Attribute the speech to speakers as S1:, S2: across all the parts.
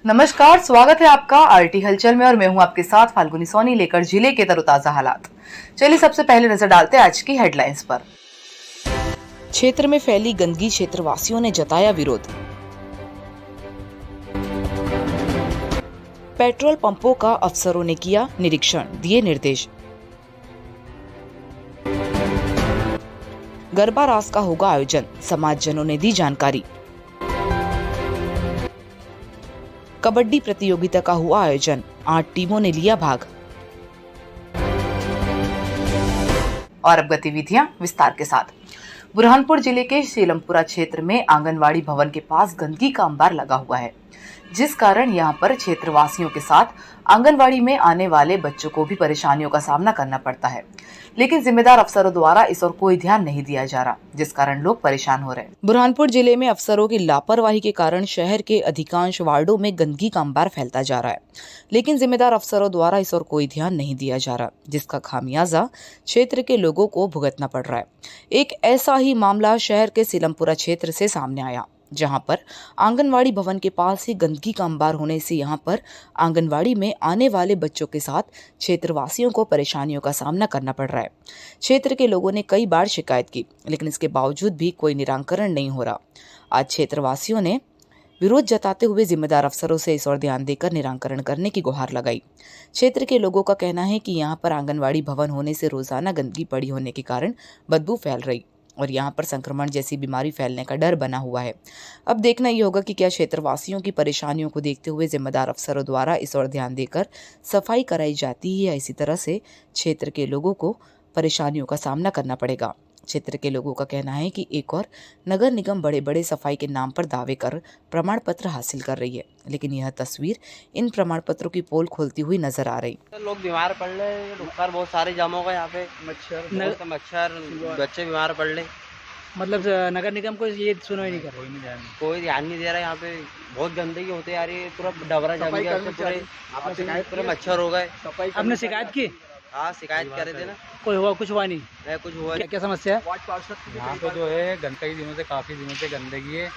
S1: नमस्कार, स्वागत है आपका आरटी हलचल में और मैं हूं आपके साथ फाल्गुनी सोनी लेकर जिले के तरोताजा हालात। चलिए सबसे पहले नजर डालते हैं आज की हेडलाइंस पर। क्षेत्र में फैली गंदगी, क्षेत्रवासियों ने जताया विरोध। पेट्रोल पंपों का अफसरों ने किया निरीक्षण, दिए निर्देश। गरबा रास का होगा आयोजन, समाजजनों ने दी जानकारी। कबड्डी प्रतियोगिता का हुआ आयोजन, 8 टीमों ने लिया भाग। और अब गतिविधियां विस्तार के साथ। बुरहानपुर जिले के सीलमपुरा क्षेत्र में आंगनवाड़ी भवन के पास गंदगी का अंबार लगा हुआ है, जिस कारण यहां पर क्षेत्रवासियों के साथ आंगनवाड़ी में आने वाले बच्चों को भी परेशानियों का सामना करना पड़ता है। लेकिन जिम्मेदार अफसरों द्वारा इस ओर कोई ध्यान नहीं दिया जा रहा, जिस कारण लोग परेशान हो रहे हैं। बुरहानपुर जिले में अफसरों की लापरवाही के कारण शहर के अधिकांश वार्डों में गंदगी का अंबार फैलता जा रहा है, लेकिन जिम्मेदार अफसरों द्वारा इस ओर कोई ध्यान नहीं दिया जा रहा, जिसका खामियाजा क्षेत्र के लोगों को भुगतना पड़ रहा है। एक ऐसा ही मामला शहर के सीलमपुरा क्षेत्र से सामने आया, जहां पर आंगनवाड़ी भवन के पास ही गंदगी का अंबार होने से यहां पर आंगनवाड़ी में आने वाले बच्चों के साथ क्षेत्रवासियों को परेशानियों का सामना करना पड़ रहा है। क्षेत्र के लोगों ने कई बार शिकायत की, लेकिन इसके बावजूद भी कोई निराकरण नहीं हो रहा। आज क्षेत्रवासियों ने विरोध जताते हुए जिम्मेदार अफसरों से इस ओर ध्यान देकर निराकरण करने की गुहार लगाई। क्षेत्र के लोगों का कहना है कि यहाँ पर आंगनवाड़ी भवन होने से रोजाना गंदगी पड़ी होने के कारण बदबू फैल रही और यहाँ पर संक्रमण जैसी बीमारी फैलने का डर बना हुआ है। अब देखना ये होगा कि क्या क्षेत्रवासियों की परेशानियों को देखते हुए जिम्मेदार अफसरों द्वारा इस ओर ध्यान देकर सफाई कराई जाती है या इसी तरह से क्षेत्र के लोगों को परेशानियों का सामना करना पड़ेगा। क्षेत्र के लोगों का कहना है कि एक और नगर निगम बड़े बड़े सफाई के नाम पर दावे कर प्रमाण पत्र हासिल कर रही है, लेकिन यह तस्वीर इन प्रमाण पत्रों की पोल खोलती हुई नजर आ रही।
S2: लोग बीमार पड़ रहे, बुखार बहुत सारे जाम हो गए, यहाँ पे मच्छर बच्चे बीमार पड़ रहे।
S3: मतलब नगर निगम को ये सुनो ही नहीं कर,
S2: कोई ध्यान नहीं दे रहा। यहाँ पे बहुत गंदगी होती है यार, ये पूरा डबरा जम गया, पूरे मच्छर हो गए।
S3: आपने शिकायत की?
S2: हाँ, शिकायत कर रहे थे ना।
S3: कोई हुआ? कुछ हुआ नहीं?
S2: कुछ हुआ नहीं।
S3: क्या समस्या है?
S4: यहाँ पे जो है कई दिनों से काफ़ी दिनों से गंदगी है।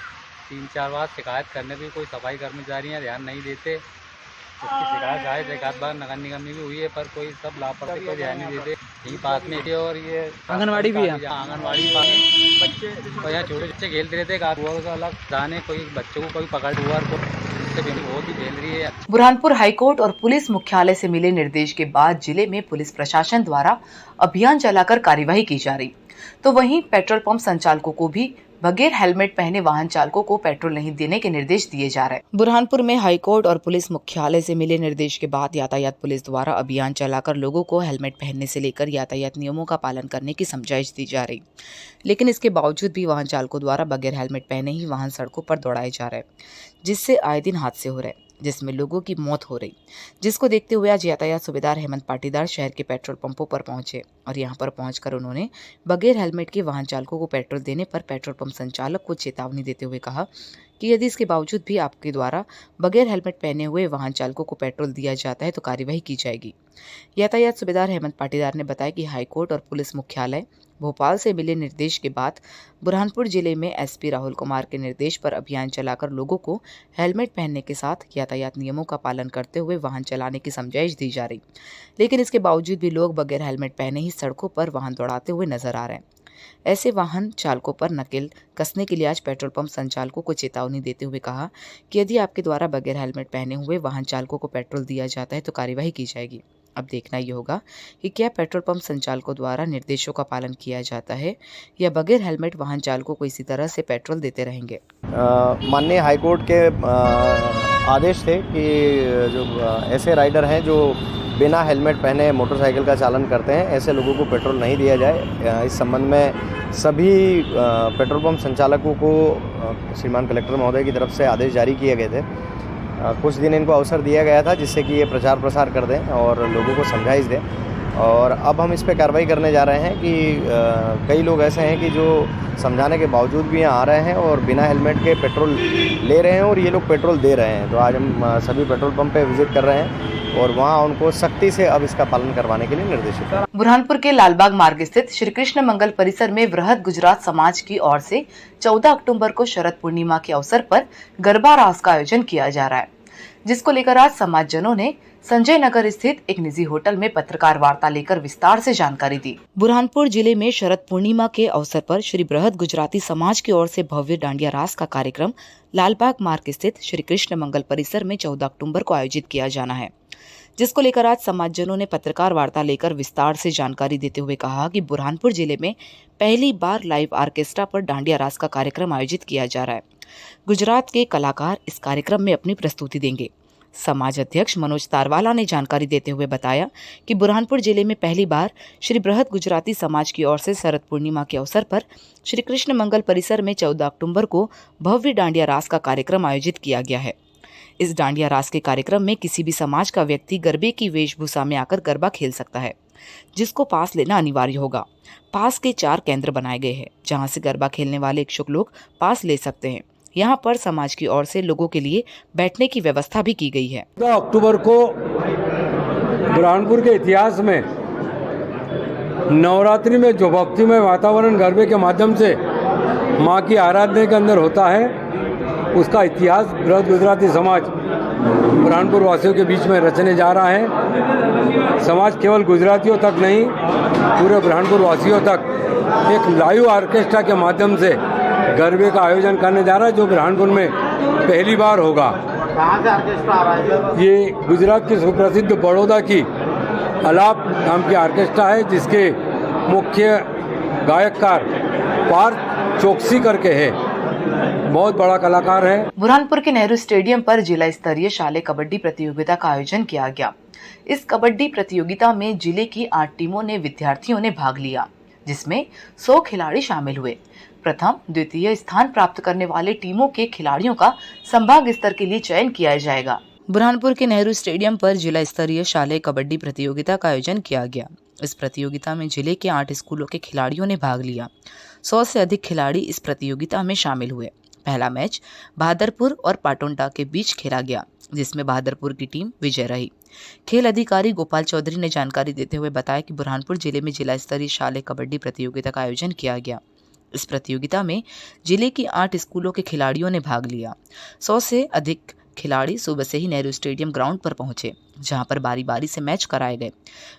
S4: 3-4 बार शिकायत करने पे कोई सफाई कर्मचारी हैं ध्यान नहीं देते। इसकी शिकायत शायद एक आध बार नगर निगम में भी हुई है, पर कोई सब लापरवाही को ध्यान नहीं देते। यही पास में है और ये
S3: आंगनवाड़ी भी है।
S4: आंगनवाड़ी बच्चे और यहाँ छोटे बच्चे खेलते रहते हैं, अलग जाने कोई बच्चों को कोई पकड़ हुआ बहुत ही खेल रही है।
S1: बुरहानपुर हाईकोर्ट और पुलिस मुख्यालय से मिले निर्देश के बाद जिले में पुलिस प्रशासन द्वारा अभियान चलाकर कार्यवाही की जा रही, तो वहीं पेट्रोल पंप संचालकों को भी बगैर हेलमेट पहने वाहन चालकों को पेट्रोल नहीं देने के निर्देश दिए जा रहे हैं। बुरहानपुर में हाईकोर्ट और पुलिस मुख्यालय से मिले निर्देश के बाद यातायात पुलिस द्वारा अभियान चलाकर लोगों को हेलमेट पहनने से लेकर यातायात नियमों का पालन करने की समझाइश दी जा रही, लेकिन इसके बावजूद भी वाहन चालकों द्वारा बगैर हेलमेट पहने ही वाहन सड़कों पर दौड़ाए जा रहे हैं, जिससे आए दिन हादसे हो रहे, जिसमें लोगों की मौत हो रही। जिसको देखते हुए आज यातायात सूबेदार हेमंत पाटीदार शहर के पेट्रोल पंपों पर पहुंचे और यहां पर पहुंचकर उन्होंने बगैर हेलमेट के वाहन चालकों को पेट्रोल देने पर पेट्रोल पंप संचालक को चेतावनी देते हुए कहा कि यदि इसके बावजूद भी आपके द्वारा बगैर हेलमेट पहने हुए वाहन चालकों को पेट्रोल दिया जाता है तो कार्यवाही की जाएगी। यातायात सूबेदार हेमंत पाटीदार ने बताया कि हाईकोर्ट और पुलिस मुख्यालय भोपाल से मिले निर्देश के बाद बुरहानपुर जिले में एसपी राहुल कुमार के निर्देश पर अभियान चलाकर लोगों को हेलमेट पहनने के साथ यातायात नियमों का पालन करते हुए वाहन चलाने की समझाइश दी जा रही, लेकिन इसके बावजूद भी लोग बगैर हेलमेट पहने ही सड़कों पर वाहन दौड़ाते हुए नजर आ रहे हैं। ऐसे वाहन चालकों पर नकेल कसने के लिए आज पेट्रोल पंप संचालकों को चेतावनी देते हुए कहा कि यदि आपके द्वारा बगैर हेलमेट पहने हुए वाहन चालकों को पेट्रोल दिया जाता है तो कार्यवाही की जाएगी। अब देखना ये होगा कि क्या पेट्रोल पंप संचालकों द्वारा निर्देशों का पालन किया जाता है या बगैर हेलमेट वाहन चालकों को इसी तरह से पेट्रोल देते रहेंगे।
S5: माननीय हाईकोर्ट के आदेश थे कि जो ऐसे राइडर हैं जो बिना हेलमेट पहने मोटरसाइकिल का चालन करते हैं, ऐसे लोगों को पेट्रोल नहीं दिया जाए। इस संबंध में सभी पेट्रोल पंप संचालकों को श्रीमान कलेक्टर महोदय की तरफ से आदेश जारी किए गए थे। कुछ दिन इनको अवसर दिया गया था जिससे कि ये प्रचार प्रसार कर दें और लोगों को समझाइश दें, और अब हम इस पे कार्रवाई करने जा रहे हैं कि कई लोग ऐसे हैं कि जो समझाने के बावजूद भी यहाँ आ रहे हैं और बिना हेलमेट के पेट्रोल ले रहे हैं और ये लोग पेट्रोल दे रहे हैं। तो आज हम सभी पेट्रोल पंप पे विजिट कर रहे हैं और वहाँ उनको सख्ती से अब इसका पालन करवाने के लिए निर्देशित किया।
S1: बुरहानपुर के लालबाग मार्ग स्थित श्री कृष्ण मंगल परिसर में वृहद गुजरात समाज की ओर से 14 अक्टूबर को शरद पूर्णिमा के अवसर पर गरबा रास का आयोजन किया जा रहा है, जिसको लेकर आज समाजजनों ने संजय नगर स्थित एक निजी होटल में पत्रकार वार्ता लेकर विस्तार से जानकारी दी। बुरहानपुर जिले में शरद पूर्णिमा के अवसर पर श्री बृहद गुजराती समाज की ओर से भव्य डांडिया रास का कार्यक्रम लालबाग मार्ग स्थित श्री कृष्ण मंगल परिसर में 14 अक्टूबर को आयोजित किया जाना है, जिसको लेकर आज समाजजनों ने पत्रकार वार्ता लेकर विस्तार से जानकारी देते हुए कहा कि बुरहानपुर जिले में पहली बार लाइव ऑर्केस्ट्रा पर डांडिया रास का कार्यक्रम आयोजित किया जा रहा है। गुजरात के कलाकार इस कार्यक्रम में अपनी प्रस्तुति देंगे। समाज अध्यक्ष मनोज तारवाला ने जानकारी देते हुए बताया कि बुरहानपुर जिले में पहली बार श्री बृहद गुजराती समाज की ओर से शरद पूर्णिमा के अवसर पर श्री कृष्ण मंगल परिसर में 14 अक्टूबर को भव्य डांडिया रास का कार्यक्रम आयोजित किया गया है। इस डांडिया रास के कार्यक्रम में किसी भी समाज का व्यक्ति गरबे की वेशभूषा में आकर गरबा खेल सकता है, जिसको पास लेना अनिवार्य होगा। पास के 4 केंद्र बनाए गए हैं, जहां से गरबा खेलने वाले इच्छुक लोग पास ले सकते हैं। यहाँ पर समाज की ओर से लोगों के लिए बैठने की व्यवस्था भी की गई है।
S6: 14 अक्टूबर को बुरहानपुर के इतिहास में नवरात्रि में जो भक्तिमय वातावरण गरबे के माध्यम से माँ की आराधना के अंदर होता है, उसका इतिहास बृहद गुजराती समाज बुरहानपुर वासियों के बीच में रचने जा रहा है। समाज केवल गुजरातियों तक नहीं, पूरे बुरहानपुर वासियों तक एक लाइव ऑर्केस्ट्रा के माध्यम से गरबे का आयोजन करने जा रहा है, जो बुरहानपुर में पहली बार होगा।
S7: कहाँ से ऑर्केस्ट्रा आ रहा है?
S6: ये गुजरात की सुप्रसिद्ध बड़ौदा की अलाप नाम की ऑर्केस्ट्रा है, जिसके मुख्य गायककार पार्थ चौकसी करके है, बहुत बड़ा कलाकार है।
S1: बुरहानपुर के नेहरू स्टेडियम पर जिला स्तरीय शालेय कबड्डी प्रतियोगिता का आयोजन किया गया। इस कबड्डी प्रतियोगिता में जिले की 8 टीमों ने विद्यार्थियों ने भाग लिया, जिसमें 100 खिलाड़ी शामिल हुए। प्रथम द्वितीय स्थान प्राप्त करने वाले टीमों के खिलाड़ियों का संभाग स्तर के लिए चयन किया जाएगा। बुरहानपुर के नेहरू स्टेडियम पर जिला स्तरीय शालेय कबड्डी प्रतियोगिता का आयोजन किया गया। इस प्रतियोगिता में जिले के 8 स्कूलों के खिलाड़ियों ने भाग लिया। 100 से अधिक खिलाड़ी इस प्रतियोगिता में शामिल हुए। पहला मैच बहादुरपुर और पाटोंटा के बीच खेला गया, जिसमें बहादुरपुर की टीम विजय रही। खेल अधिकारी गोपाल चौधरी ने जानकारी देते हुए बताया कि बुरहानपुर जिले में जिला स्तरीय शालेय कबड्डी प्रतियोगिता का आयोजन किया गया। इस प्रतियोगिता में जिले की 8 स्कूलों के खिलाड़ियों ने भाग लिया। 100 से अधिक खिलाड़ी सुबह से ही नेहरू स्टेडियम ग्राउंड पर पहुंचे, जहां पर बारी बारी से मैच कराए गए।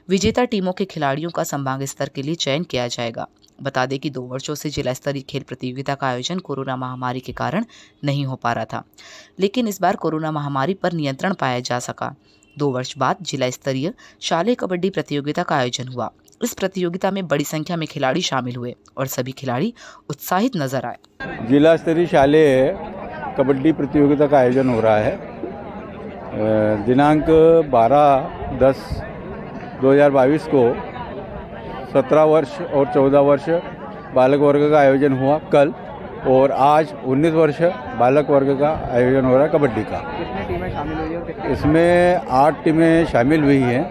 S1: विजेता टीमों के खिलाड़ियों का संभाग स्तर के लिए चयन किया जाएगा। बता दें कि 2 वर्षों से जिला स्तरीय खेल प्रतियोगिता का आयोजन कोरोना महामारी के कारण नहीं हो पा रहा था, लेकिन इस बार कोरोना महामारी पर नियंत्रण पाया जा सका। 2 वर्ष बाद जिला स्तरीय शालेय कबड्डी प्रतियोगिता का आयोजन हुआ। इस प्रतियोगिता में बड़ी संख्या में खिलाड़ी शामिल हुए और सभी खिलाड़ी उत्साहित नजर आए।
S8: जिला स्तरीय शालेय कबड्डी प्रतियोगिता का आयोजन हो रहा है। दिनांक 12/10/2022 को 17 वर्ष और 14 वर्ष बालक वर्ग का आयोजन हुआ कल, और आज 19 वर्ष बालक वर्ग का आयोजन हो रहा है कबड्डी का।
S7: कितनी टीमें शामिल हुई है?
S8: इसमें 8 टीमें शामिल हुई हैं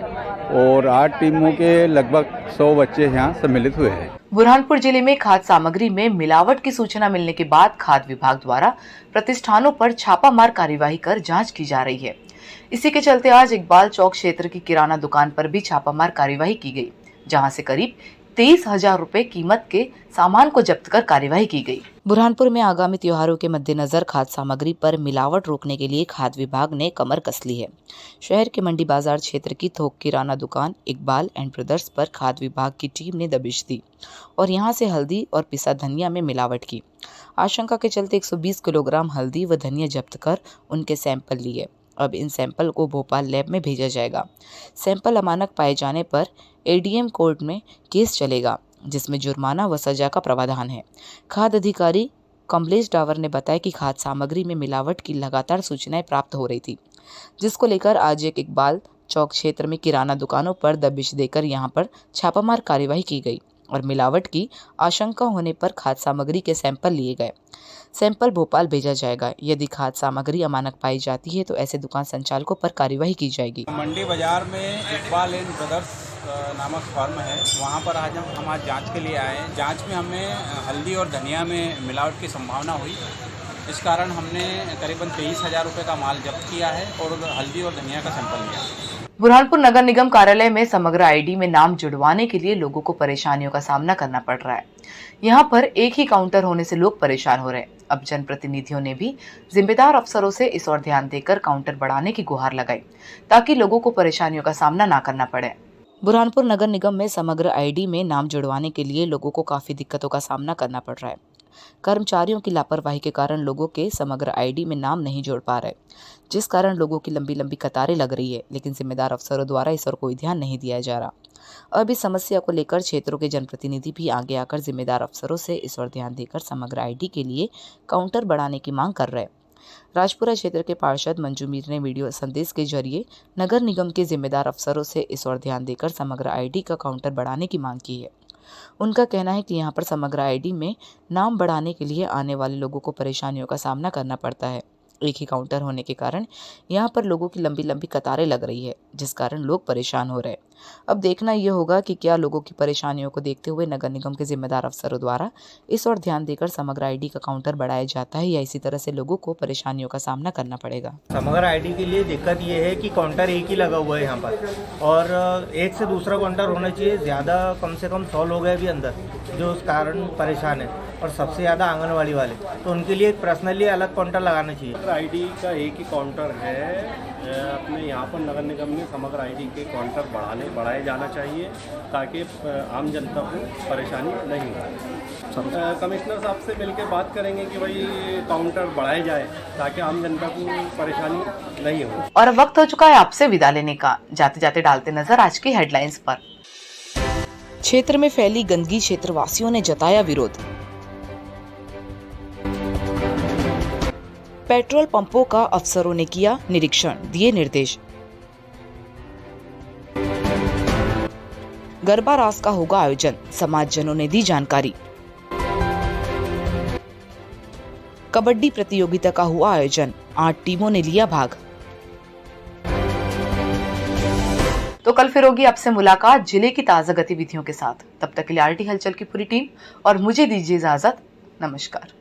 S8: और 8 टीमों के लगभग 100 बच्चे यहाँ सम्मिलित हुए हैं।
S1: बुरहानपुर जिले में खाद्य सामग्री में मिलावट की सूचना मिलने के बाद खाद्य विभाग द्वारा प्रतिष्ठानों पर छापामार कार्यवाही कर जांच की जा रही है। इसी के चलते आज इकबाल चौक क्षेत्र की किराना दुकान पर भी छापामार कार्यवाही की गई, जहां से करीब 23,000 रुपए कीमत के सामान को जब्त कर कार्यवाही की गई। बुरहानपुर में आगामी त्योहारों के मद्देनजर खाद्य सामग्री पर मिलावट रोकने के लिए खाद्य विभाग ने कमर कस ली है। शहर के मंडी बाजार क्षेत्र की थोक किराना दुकान इकबाल एंड ब्रदर्स पर खाद्य विभाग की टीम ने दबिश दी और यहां से हल्दी और पिसा धनिया में मिलावट की। आशंका के चलते 120 किलोग्राम हल्दी व धनिया जब्त कर उनके सैंपल लिए। अब इन सैंपल को भोपाल लैब में भेजा जाएगा। सैंपल अमानक पाए जाने पर एडीएम कोर्ट में केस चलेगा, जिसमें जुर्माना व सजा का प्रावधान है। खाद्य अधिकारी कमलेश डावर ने बताया कि खाद्य सामग्री में मिलावट की लगातार सूचनाएं प्राप्त हो रही थी, जिसको लेकर आज एक इकबाल चौक क्षेत्र में किराना दुकानों पर दबिश देकर यहां पर छापामार कार्यवाही की गई और मिलावट की आशंका होने पर खाद्य सामग्री के सैंपल लिए गए। सैंपल भोपाल भेजा जाएगा। यदि खाद्य सामग्री अमानक पाई जाती है तो ऐसे दुकान संचालकों पर कार्यवाही की जाएगी।
S9: मंडी बाजार में इकबाल एंड ब्रदर्स नामक फर्म है, वहाँ पर आज हम आज जांच के लिए आए हैं। जांच में हमें हल्दी और धनिया में मिलावट की संभावना हुई। इस कारण हमने करीबन 23,000 रुपये का माल जब्त किया है और हल्दी और धनिया का सैंपल लिया।
S1: बुरहानपुर नगर निगम कार्यालय में समग्र आईडी में नाम जुड़वाने के लिए लोगों को परेशानियों का सामना करना पड़ रहा है। यहाँ पर एक ही काउंटर होने से लोग परेशान हो रहे हैं। अब जनप्रतिनिधियों ने भी जिम्मेदार अफसरों से इस ओर ध्यान देकर काउंटर बढ़ाने की गुहार लगाई ताकि लोगों को परेशानियों का सामना ना करना पड़े। बुरहानपुर नगर निगम में समग्र आईडी में नाम जुड़वाने के लिए लोगों को काफी दिक्कतों का सामना करना पड़ रहा है। कर्मचारियों की लापरवाही के कारण लोगों के समग्र आईडी में नाम नहीं जोड़ पा रहे, जिस कारण लोगों की लंबी लंबी कतारें लग रही है, लेकिन जिम्मेदार अफसरों द्वारा इस ओर कोई ध्यान नहीं दिया जा रहा। अब इस समस्या को लेकर क्षेत्रों के जनप्रतिनिधि भी आगे आकर जिम्मेदार अफसरों से इस ओर ध्यान देकर समग्र आईडी के लिए काउंटर बढ़ाने की मांग कर रहे हैं। राजपुरा क्षेत्र के पार्षद मंजू मीर ने वीडियो संदेश के जरिए नगर निगम के जिम्मेदार अफसरों से इस ओर ध्यान देकर समग्र आईडी का काउंटर बढ़ाने की मांग की है। उनका कहना है कि यहां पर समग्र आईडी में नाम बढ़ाने के लिए आने वाले लोगों को परेशानियों का सामना करना पड़ता है। एक ही काउंटर होने के कारण यहां पर लोगों की लंबी लंबी कतारें लग रही है, जिस कारण लोग परेशान हो रहे हैं। अब देखना यह होगा कि क्या लोगों की परेशानियों को देखते हुए नगर निगम के जिम्मेदार अफसरों द्वारा इस ओर ध्यान देकर समग्र आईडी का काउंटर बढ़ाया जाता है या इसी तरह से लोगों को परेशानियों का सामना करना पड़ेगा।
S7: समग्र आईडी के लिए दिक्कत ये है कि काउंटर एक ही लगा हुआ है यहाँ पर, और एक से दूसरा काउंटर होना चाहिए। ज़्यादा कम से कम 100 लोग हैं अभी अंदर जो उस कारण परेशान है, और सबसे ज़्यादा आंगनवाड़ी वाले, तो उनके लिए एक पर्सनली अलग काउंटर लगाना चाहिए।
S10: आईडी का एक ही काउंटर है। अपने यहाँ पर नगर निगम में समग्र आईडी के काउंटर बढ़ाए जाना चाहिए ताकि आम जनता को परेशानी नहीं हो। कमिश्नर साहब से मिलकर बात करेंगे कि भाई काउंटर बढ़ाए जाए ताकि आम जनता को परेशानी नहीं हो।
S1: और अब वक्त हो चुका है आपसे विदा लेने का। जाते जाते डालते नजर आज की हेडलाइंस पर। क्षेत्र में फैली गंदगी, क्षेत्रवासियों ने जताया विरोध। पेट्रोल पंपों का अफसरों ने किया निरीक्षण, दिए निर्देश। गरबा रास का होगा आयोजन, समाजजनों ने दी जानकारी। कबड्डी प्रतियोगिता का हुआ आयोजन, 8 टीमों ने लिया भाग। तो कल फिर होगी आपसे मुलाकात जिले की ताजा गतिविधियों के साथ। तब तक के लिए आरटी हलचल की पूरी टीम और मुझे दीजिए इजाजत। नमस्कार।